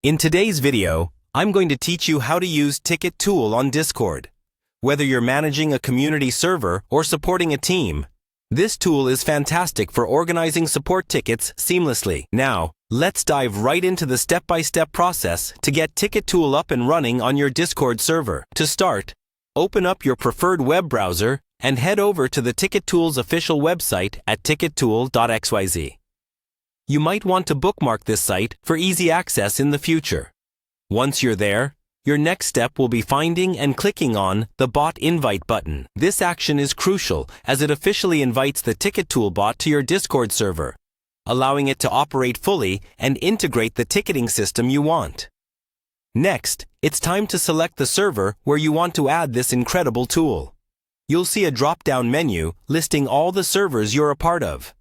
In today's video, I'm going to teach you how to use Ticket Tool on Discord. Whether you're managing a community server or supporting a team, this tool is fantastic for organizing support tickets seamlessly. Now, let's dive right into the step-by-step process to get Ticket Tool up and running on your Discord server. To start, open up your preferred web browser and head over to the Ticket Tool's official website at tickettool.xyz. You might want to bookmark this site for easy access in the future. Once you're there, your next step will be finding and clicking on the Bot Invite button. This action is crucial as it officially invites the Ticket Tool bot to your Discord server, allowing it to operate fully and integrate the ticketing system you want. Next, it's time to select the server where you want to add this incredible tool. You'll see a drop-down menu listing all the servers you're a part of.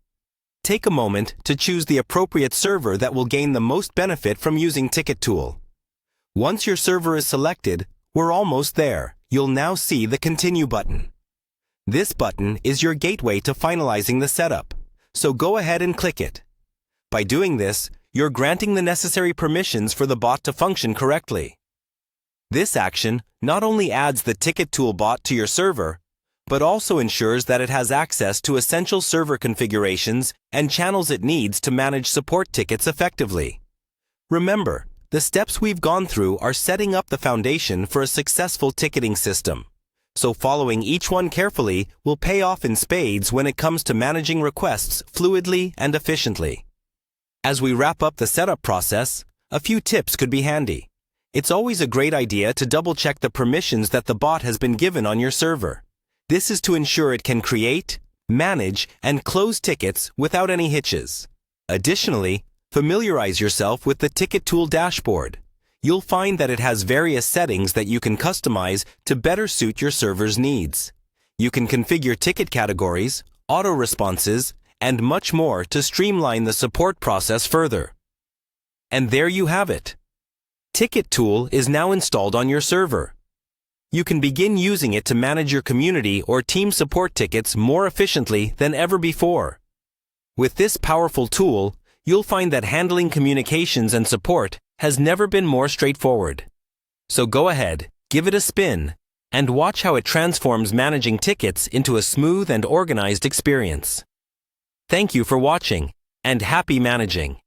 Take a moment to choose the appropriate server that will gain the most benefit from using Ticket Tool. Once your server is selected, we're almost there. You'll now see the Continue button. This button is your gateway to finalizing the setup, so go ahead and click it. By doing this, you're granting the necessary permissions for the bot to function correctly. This action not only adds the Ticket Tool bot to your server, but also ensures that it has access to essential server configurations and channels it needs to manage support tickets effectively. Remember, the steps we've gone through are setting up the foundation for a successful ticketing system, so following each one carefully will pay off in spades when it comes to managing requests fluidly and efficiently. As we wrap up the setup process, a few tips could be handy. It's always a great idea to double-check the permissions that the bot has been given on your server. This is to ensure it can create, manage, and close tickets without any hitches. Additionally, familiarize yourself with the Ticket Tool dashboard. You'll find that it has various settings that you can customize to better suit your server's needs. You can configure ticket categories, auto responses, and much more to streamline the support process further. And there you have it. Ticket Tool is now installed on your server. You can begin using it to manage your community or team support tickets more efficiently than ever before. With this powerful tool, you'll find that handling communications and support has never been more straightforward. So go ahead, give it a spin, and watch how it transforms managing tickets into a smooth and organized experience. Thank you for watching, and happy managing!